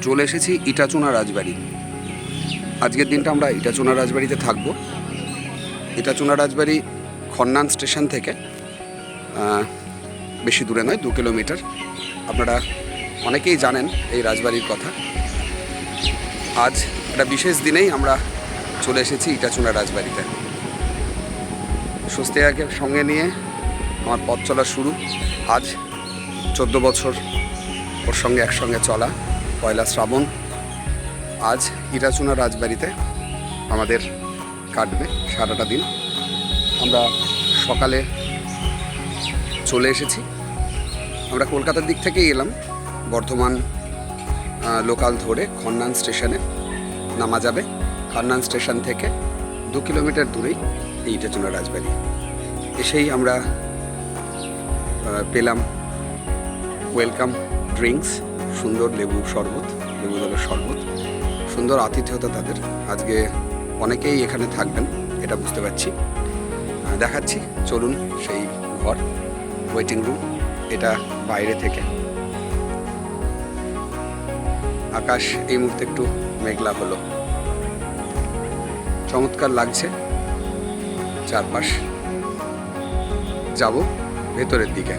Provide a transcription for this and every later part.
চলে এসেছি ইটাচুনা রাজবাড়ি। আজকের দিনটা আমরা ইটাচুনা রাজবাড়িতে থাকব। ইটাচুনা রাজবাড়ি খন্নান স্টেশন থেকে বেশি দূরে নয়, 2 কিলোমিটার। আপনারা অনেকেই জানেন এই রাজবাড়ির কথা। আজ একটা বিশেষ দিনেই আমরা চলে এসেছি ইটাচুনা রাজবাড়িতে। স্বস্তিকাকে সঙ্গে নিয়ে আমার পথ চলা শুরু। আজ 14 বছর ওর সঙ্গে একসঙ্গে চলা। পয়লা শ্রাবণ আজ ইটাচুনা রাজবাড়িতে আমাদের কাটবে সারাটা দিন। আমরা সকালে চলে এসেছি। আমরা কলকাতার দিক থেকেই এলাম। বর্ধমান লোকাল ধরে খন্নান স্টেশনে নামা যাবে। খন্নান স্টেশন থেকে 2 কিলোমিটার দূরেই এই ইটাচুনা রাজবাড়ি। এসেই আমরা পেলাম ওয়েলকাম ড্রিঙ্কস, সুন্দর লেবু শরবত, লেবু জলের শরবত, সুন্দর আতিথেয়তা তাদের। আজকে অনেকেই এখানে থাকবেন এটা বুঝতে পারছি। দেখাচ্ছি, চলুন সেই ঘর, ওয়েটিং রুম। এটা বাইরে থেকে আকাশ এই মুহূর্তে একটু মেঘলা হলো, চমৎকার লাগছে চারপাশ। যাব ভেতরের দিকে,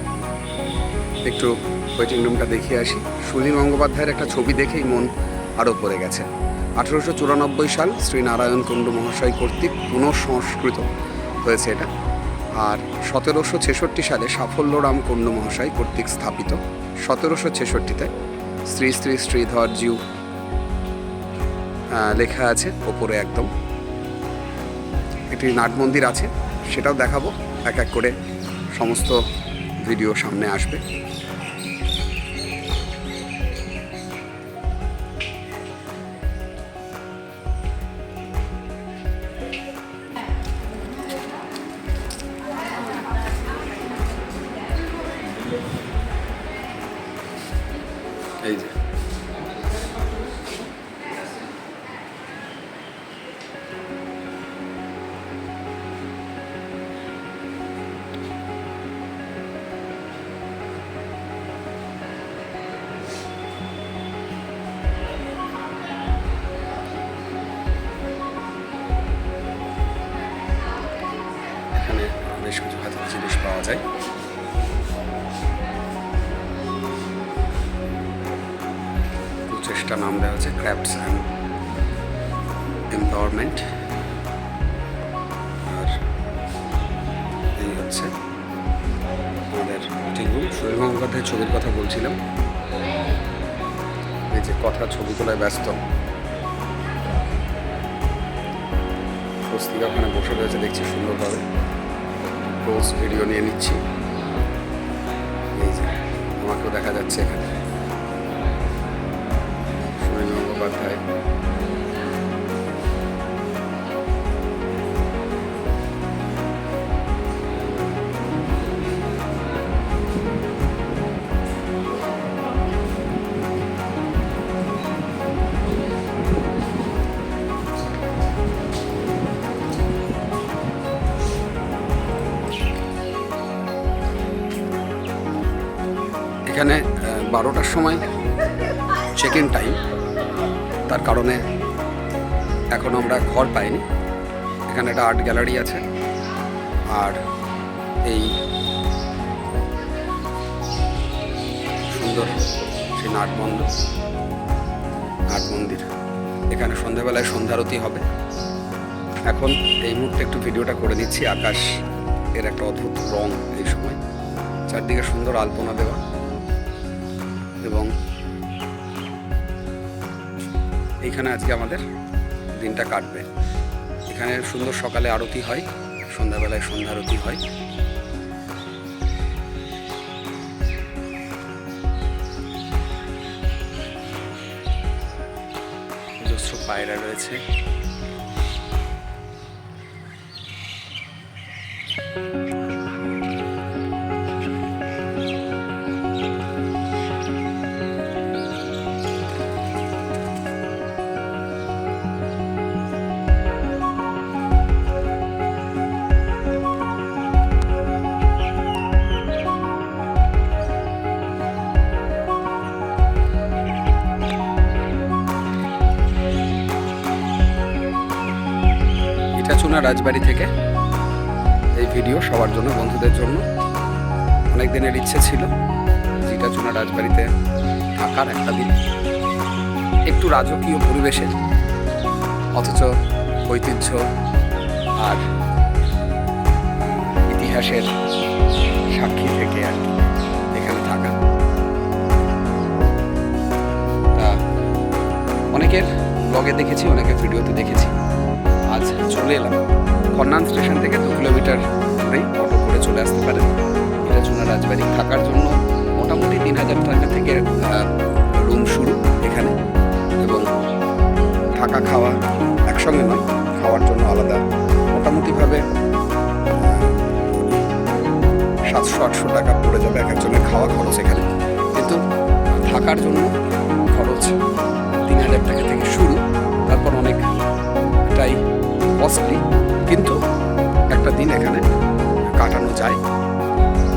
একটু ওয়েটিং রুমটা দেখিয়ে আসি। সুনীল গঙ্গোপাধ্যায়ের একটা ছবি দেখেই মন আরও পড়ে গেছে। 1894 সাল শ্রী নারায়ণ কুণ্ডু মহাশয় কর্তৃক পুনঃসংস্কৃত হয়েছে এটা। আর 1766 সালে সাফল্যরাম কুণ্ডু মহাশয় কর্তৃক স্থাপিত। 1766-তে শ্রী শ্রী শ্রীধরজিউ লেখা আছে ওপরে একদম। একটি নাট মন্দির আছে, সেটাও দেখাবো। এক এক করে সমস্ত ভিডিও সামনে আসবে। এই যে এখানে বেশ কিছু হাতের জিনিস পাওয়া যায়। চেষ্টা নাম দেওয়া হচ্ছে ক্রাফটস অ্যান্ড এম্পাওয়ারমেন্ট। আর এই হচ্ছে আমাদের মিটিং রুম। সুনীল গঙ্গোপাধ্যায়ের ছবির কথা বলছিলাম। এই যে কথা, ছবি তোলায় ব্যস্ত। স্বস্তিকা ওখানে বসে রয়েছে দেখছি সুন্দরভাবে, ক্লোজ ভিডিও নিয়ে নিচ্ছি। এই যে আমাকেও দেখা যাচ্ছে এখানে সুনীল গঙ্গোপাধ্যায়। এখানে 12টার সময় চেক ইন টাইম, তার কারণে এখন আমরা ঘর পাইনি। এখানে একটা আর্ট গ্যালারি আছে। আর এই সুন্দর সেই নাট মন্দির, এখানে সন্ধ্যাবেলায় সন্ধ্যারতি হবে। এখন এই মুহূর্তে একটু ভিডিওটা করে নিচ্ছি। আকাশ এর একটা অদ্ভুত রং এই সময়, চারদিকে সুন্দর আলপনা দেওয়া, এবং এইখানে আজকে আমাদের দিনটা কাটবে। এখানে সুন্দর সকালে আরতি হয়, সন্ধ্যাবেলায় সন্ধ্যারতি হয়। অজস্র পায়রা রয়েছে। রাজবাড়ি থেকে এই ভিডিও সবার জন্য, বন্ধুদের জন্য। অনেক দিনের ইচ্ছে ছিল ইটাচুনা রাজবাড়িতে থাকার একটা দিন, একটু রাজকীয় পরিবেশে, অথচ ঐতিহ্য আর ইতিহাসের সাক্ষী থেকে আর কি এখানে থাকা। তা অনেকের ব্লগে দেখেছি, অনেকের ভিডিওতে দেখেছি। আজ চলে এলাম খন্নান স্টেশন থেকে 2 কিলোমিটার দূরেই অটো করে চলে আসতে পারেন ইটাচুনা রাজবাড়ি। থাকার জন্য মোটামুটি 3000 টাকা থেকে রুম শুরু এখানে, এবং থাকা খাওয়া একসঙ্গে নয়, খাওয়ার জন্য আলাদা মোটামুটিভাবে 700-800 টাকা পড়ে যাবে এক একজনের খাওয়া খরচ এখানে। কিন্তু থাকার জন্য খরচ 3000 টাকা থেকে শুরু, তারপর অনেকটাই কস্টলি, কিন্তু একটা দিন এখানে কাটানো যায়।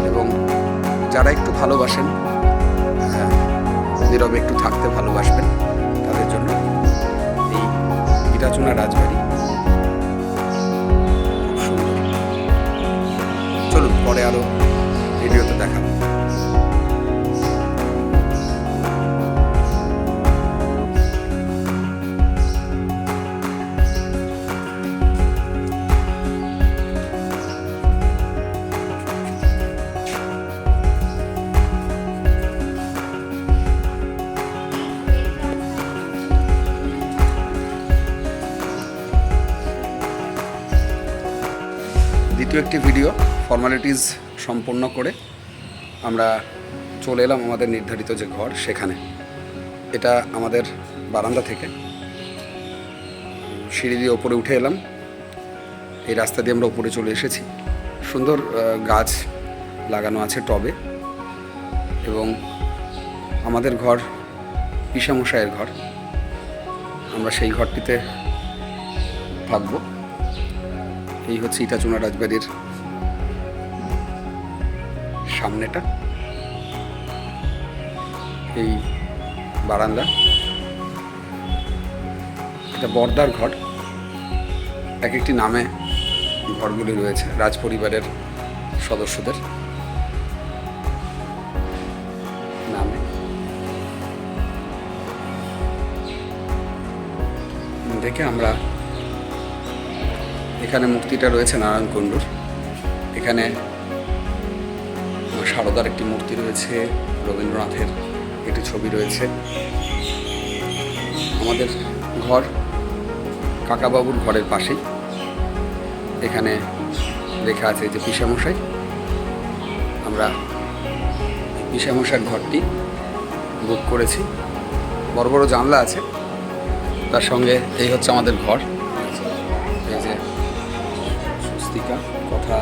এবং যারা একটু ভালোবাসেন, নীরবে একটু থাকতে ভালোবাসবেন, তাদের জন্য এই ইটাচুনা রাজবাড়ি খুব সুন্দর। চলুন পরে আরো ভিডিওতে দেখাবো। দ্বিতীয় একটি ভিডিও ফর্মালিটিস সম্পন্ন করে আমরা চলে এলাম আমাদের নির্ধারিত যে ঘর সেখানে। এটা আমাদের বারান্দা থেকে সিঁড়ি দিয়ে ওপরে উঠে এলাম, এই রাস্তা দিয়ে আমরা উপরে চলে এসেছি। সুন্দর গাছ লাগানো আছে টবে, এবং আমাদের ঘর পিসামশাইয়ের ঘর, আমরা সেই ঘরটিতে থাকবো। এই হচ্ছে ইটাচুনা রাজবাড়ির সামনেটা, এই বারান্দা। এটা বর্দার ঘর, এক একটি নামে ঘরগুলি রয়েছে রাজ পরিবারের সদস্যদের নামে। দেখে আমরা, এখানে মূর্তিটা রয়েছে নারায়ণ কুণ্ডুর, এখানে সারদার একটি মূর্তি রয়েছে, রবীন্দ্রনাথের একটি ছবি রয়েছে। আমাদের ঘর কাকাবাবুর ঘরের পাশেই, এখানে লেখা আছে যে পিসামশাই। আমরা পিসামশাইয়ের ঘরটি বুক করেছি, বড় বড় জানলা আছে, তার সঙ্গে এই হচ্ছে আমাদের ঘর। এই যে স্বস্তিকা কথা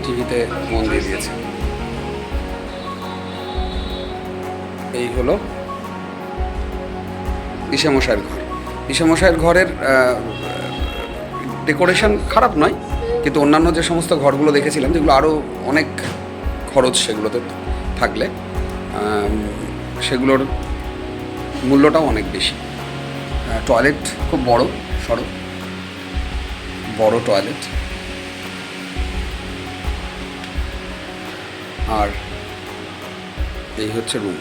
টিভিতে মন দিয়ে দিয়েছে। এই হলো পিসামশাইয়ের ঘর। পিসামশাইয়ের ঘরের ডেকোরেশন খারাপ নয়, কিন্তু অন্যান্য যে সমস্ত ঘরগুলো দেখেছিলাম, যেগুলো আরও অনেক খরচ সেগুলোতে থাকলে, সেগুলোর মূল্যটাও অনেক বেশি। টয়লেট খুব বড় সড়ো, বড় টয়লেট, আর এই হচ্ছে রুম।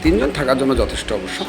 3 জন থাকার জন্য যথেষ্ট অবশ্য।